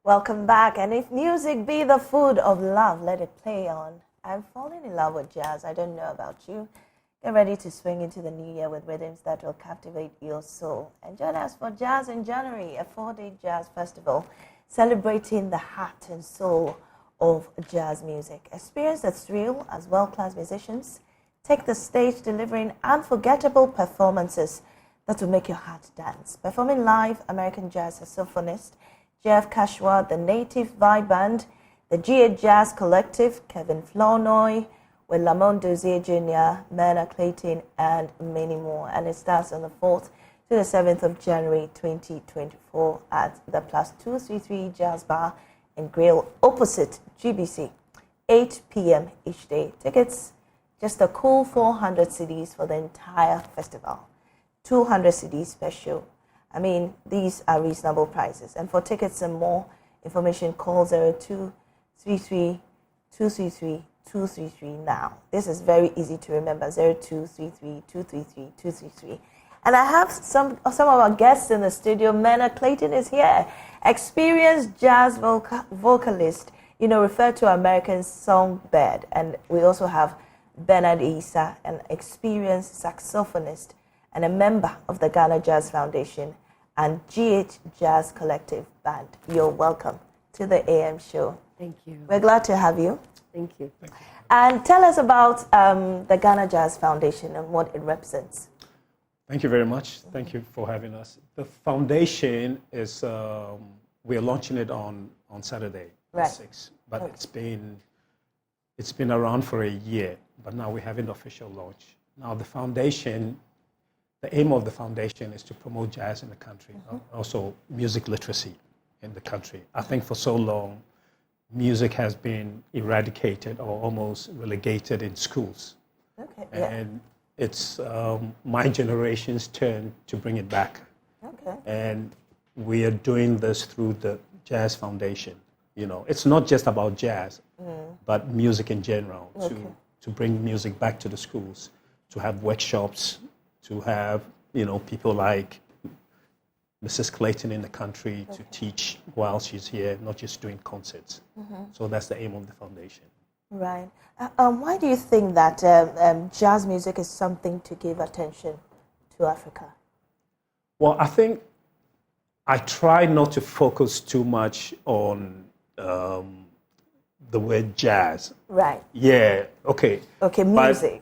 Welcome back. And if music be the food of love, let it play on. I'm falling in love with jazz. I don't know about you. Get ready to swing into the new year with rhythms that will captivate your soul. And join us for Jazz in January, a 4-day jazz festival celebrating the heart and soul of jazz music. Experience the thrill as world-class musicians take the stage delivering unforgettable performances that will make your heart dance. Performing live, American jazz saxophonist Jeff Kashwa, the Native Vibe Band, the GA Jazz Collective, Kevin Flournoy, with Lamont Dozier Jr., Myrna Clayton, and many more. And it starts on the 4th to the 7th of January 2024 at the Plus 233 Jazz Bar and Grill opposite GBC, 8 p.m. each day. Tickets, just a cool 400 CDs for the entire festival. 200 CDs per show. I mean, these are reasonable prices. And for tickets and more information, call 0233 233 233 now. This is very easy to remember, 0233 233 233. And I have some of our guests in the studio. Myrna Clayton is here, experienced jazz vocalist, referred to American songbird. And we also have Bernard Isa, an experienced saxophonist and a member of the Ghana Jazz Foundation and GH Jazz Collective Band. You're welcome to the AM show. Thank you. We're glad to have you. Thank you. And tell us about the Ghana Jazz Foundation and what it represents. Thank you very much. Thank you for having us. The foundation is, we're launching it on Saturday, right. 6th, but okay. it's been around for a year, but now we're having the official launch. Now the foundation, the aim of the foundation is to promote jazz in the country, also music literacy in the country. I think for so long, music has been eradicated or almost relegated in schools. Okay. And it's my generation's turn to bring it back. Okay. And we are doing this through the Jazz Foundation. It's not just about jazz, but music in general, to bring music back to the schools, to have workshops, to have, people like Mrs. Clayton in the country to teach while she's here, not just doing concerts. So that's the aim of the foundation. Right. Why do you think that jazz music is something to give attention to Africa? Well, I think I try not to focus too much on the word jazz. Right. Yeah, okay. Okay, music.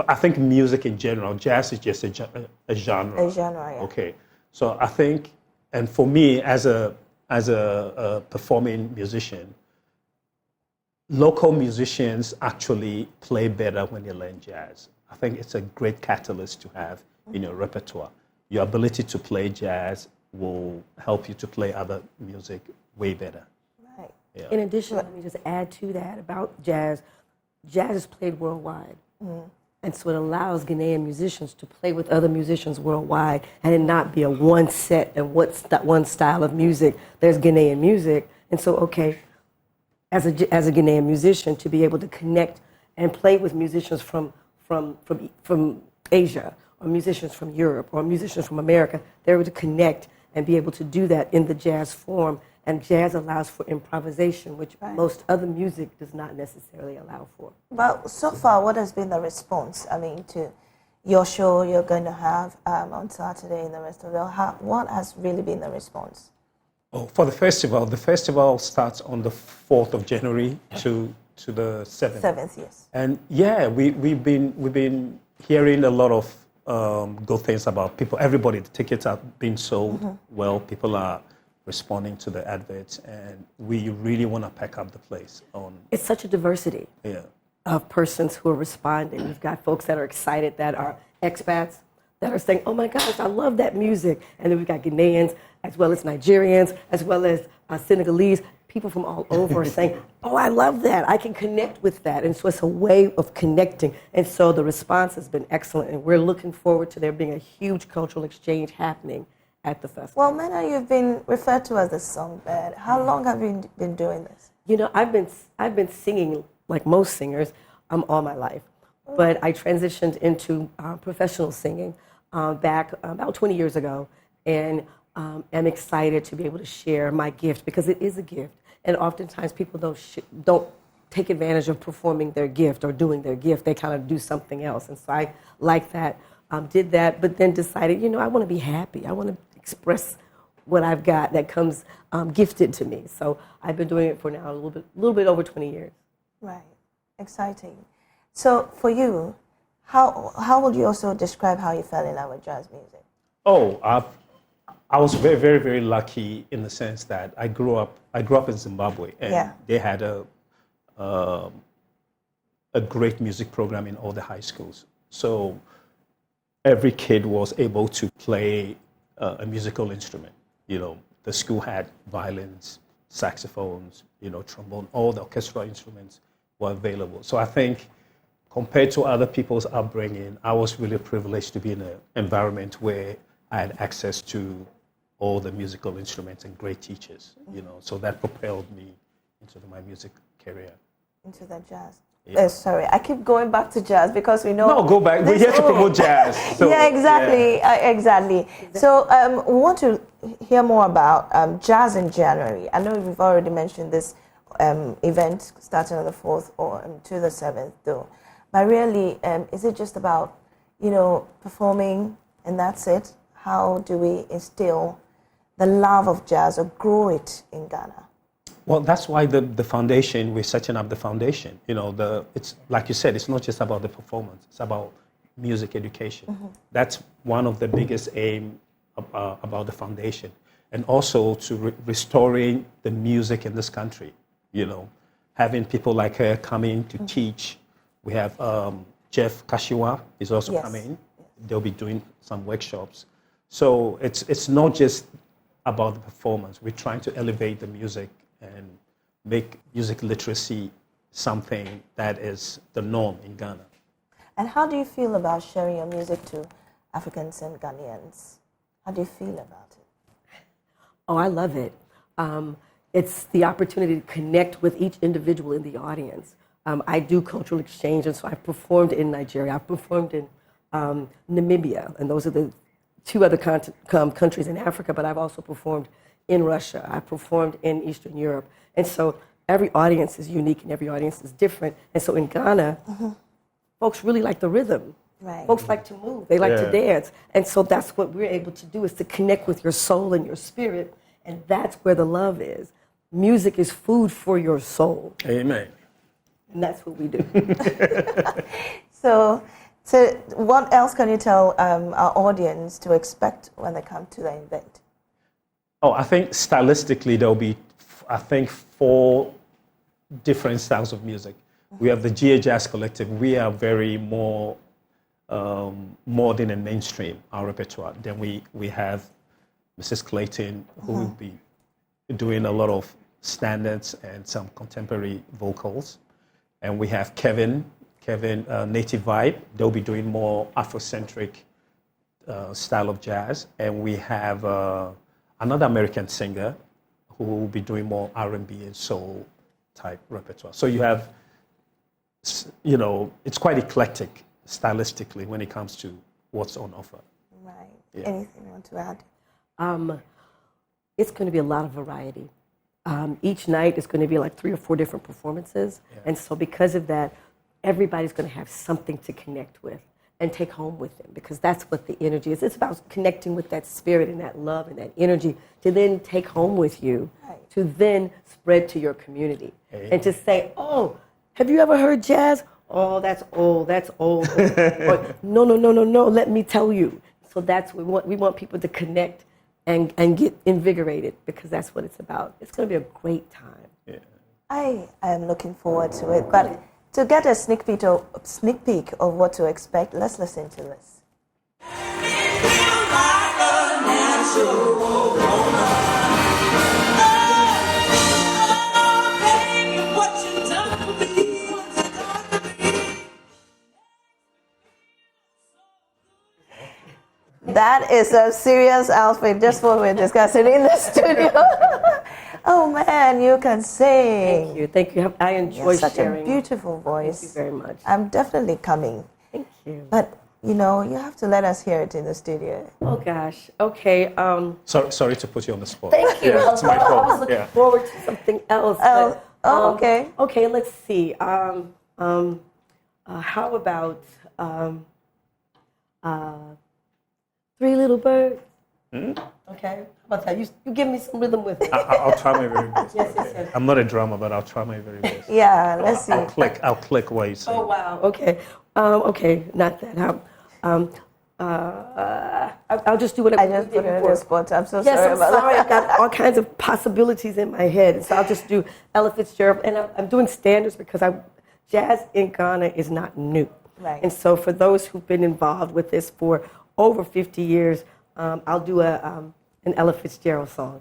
I think music in general, jazz is just a genre. A genre, yeah. Okay, so I think, and for me as a performing musician, local musicians actually play better when they learn jazz. I think it's a great catalyst to have in your repertoire. Your ability to play jazz will help you to play other music way better. Right. Yeah. In addition, let me just add to that about jazz. Jazz is played worldwide. And so it allows Ghanaian musicians to play with other musicians worldwide and it not be a one set and one style of music. There's Ghanaian music. And so, okay, as a Ghanaian musician, to be able to connect and play with musicians from Asia, or musicians from Europe, or musicians from America, they're able to connect and be able to do that in the jazz form. And jazz allows for improvisation, which most other music does not necessarily allow for. Well, so far, what has been the response? I mean, to your show you're going to have on Saturday in the rest of the what has really been the response? Oh, for the festival starts on the 4th of January to the 7th. 7th, yes. And yeah, we've been hearing a lot of good things about people. Everybody, the tickets are being sold well. People are responding to the adverts, and we really want to pack up the place. It's such a diversity of persons who are responding. We've got folks that are excited, that are expats, that are saying, oh my gosh, I love that music. And then we've got Ghanaians, as well as Nigerians, as well as Senegalese, people from all over saying, oh, I love that. I can connect with that. And so it's a way of connecting. And so the response has been excellent, and we're looking forward to there being a huge cultural exchange happening at the festival. Well, Myrna, you've been referred to as the songbird. How long have you been doing this? I've been singing like most singers all my life, but I transitioned into professional singing back about 20 years ago, and am excited to be able to share my gift because it is a gift. And oftentimes people don't take advantage of performing their gift or doing their gift. They kind of do something else. And so I like that, did that, but then decided, I want to be happy. I want to express what I've got that comes gifted to me. So I've been doing it for now a little bit over 20 years. Right. Exciting. So for you, how would you also describe how you fell in love with jazz music? Oh, I was very, very, very lucky in the sense that I grew up in Zimbabwe, and they had a great music program in all the high schools. So every kid was able to play a musical instrument. The school had violins, saxophones, trombone, all the orchestral instruments were available. So I think compared to other people's upbringing, I was really privileged to be in an environment where I had access to all the musical instruments and great teachers, so that propelled me into my music career. Into the jazz. Yeah. Sorry, I keep going back to jazz because we know. No, go back. We're here to promote jazz. So, yeah, exactly, exactly. So we want to hear more about jazz in January. I know we've already mentioned this event starting on the 4th or to the 7th, though. But really, is it just about performing and that's it? How do we instill the love of jazz or grow it in Ghana? Well, that's why the foundation, we're setting up the foundation. It's like you said, it's not just about the performance, it's about music education. Mm-hmm. That's one of the biggest aim about the foundation. And also to restoring the music in this country, having people like her coming to teach. We have Jeff Kashiwa is also coming. They'll be doing some workshops. So it's not just about the performance. We're trying to elevate the music and make music literacy something that is the norm in Ghana. And how do you feel about sharing your music to Africans and Ghanaians? How do you feel about it? Oh, I love it. It's the opportunity to connect with each individual in the audience. I do cultural exchange, and so I've performed in Nigeria. I've performed in Namibia, and those are the two other countries in Africa, but I've also performed in Russia. I've performed in Eastern Europe. And so every audience is unique and every audience is different. And so in Ghana, folks really like the rhythm. Right. Folks like to move. They like to dance. And so that's what we're able to do, is to connect with your soul and your spirit. And that's where the love is. Music is food for your soul. Amen. And that's what we do. So what else can you tell our audience to expect when they come to the event? Oh, I think stylistically there'll be, 4 different styles of music. We have the GA Jazz Collective. We are very more modern and mainstream, our repertoire. Then we have Mrs. Clayton, who will be doing a lot of standards and some contemporary vocals. And we have Kevin, Native Vibe. They'll be doing more Afrocentric style of jazz. And we have another American singer who will be doing more R&B and soul type repertoire. So you have, it's quite eclectic stylistically when it comes to what's on offer. Right. Yeah. Anything you want to add? It's going to be a lot of variety. Each night is going to be like 3 or 4 different performances. Yeah. And so because of that, everybody's going to have something to connect with and take home with them, because that's what the energy is. It's about connecting with that spirit and that love and that energy to then take home with you, right, to then spread to your community. Hey. And to say, oh, have you ever heard jazz? Oh, that's old, that's old. Or, no, let me tell you. So that's what we want people to connect and get invigorated, because that's what it's about. It's going to be a great time. Yeah. I am looking forward to it, but to get a sneak peek of what to expect, let's listen to this. That is a serious outfit, just what we're discussing in the studio. Oh man, you can sing. Thank you. I enjoy such sharing. Such a beautiful voice. Thank you very much. I'm definitely coming. Thank you. But you know, you have to let us hear it in the studio. Oh gosh. Okay. Sorry to put you on the spot. Thank you. Yeah, it's my I was fault. looking Yeah. forward to something else. Oh, but, okay. Okay. Let's see. How about Three Little Birds? Okay. How about that? You give me some rhythm with it. I'll try my very best. Yes, yes, yes. I'm not a drummer, but I'll try my very best. Yeah, let's see. I'll click what you say. Oh wow. Okay. Okay. Not that. I'll just do whatever. I just we did put it on before. the spot. I'm so Yes, sorry I'm about sorry. that. I've got all kinds of possibilities in my head, so I'll just do Ella Fitzgerald, and I'm doing standards because jazz in Ghana is not new. Right. And so for those who've been involved with this for over 50 years, I'll do an Ella Fitzgerald song.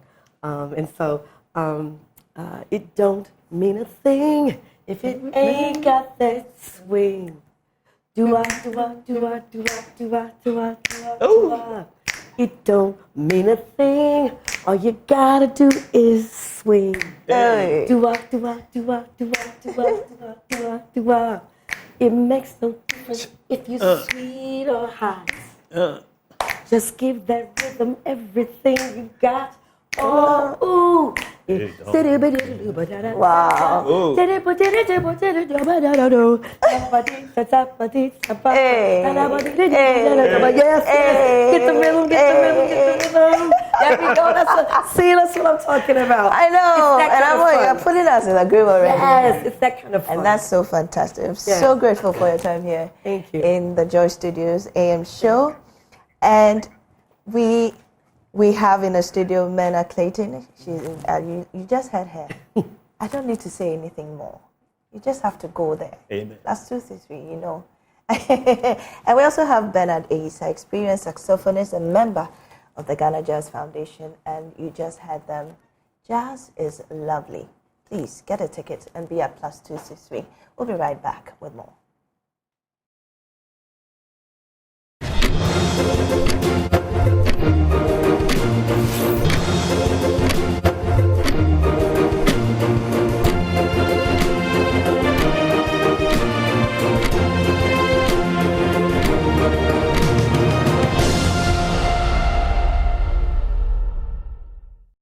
It don't mean a thing if it ain't got that swing. Do-ah, do-ah, do-ah, do-ah, do-ah, do-ah, do-ah, do-ah. It don't mean a thing. All you gotta do is swing. Hey. Do-ah, do-ah, do-ah, do-ah, do-ah, do-ah, do-ah, do-ah. It makes no difference if you're sweet or hot. Just give that rhythm everything you got. Oh, ooh. Wow. Hey. Yes, get the rhythm, get the rhythm, get the rhythm. There we go. That's what I'm talking about. I know. It's that And kind I'm of like, fun. you're putting us in a groove already. Yes, it's that kind of fun. And that's so fantastic. I'm Yeah. so grateful for your time here. Thank you. In the Joy Studios AM show. And we have in the studio Mena Clayton. You just had her. I don't need to say anything more. You just have to go there. Amen. That's 233, you know. And we also have Bernard Asa, experienced saxophonist and member of the Ghana Jazz Foundation. And you just had them. Jazz is lovely. Please get a ticket and be at +263. We'll be right back with more.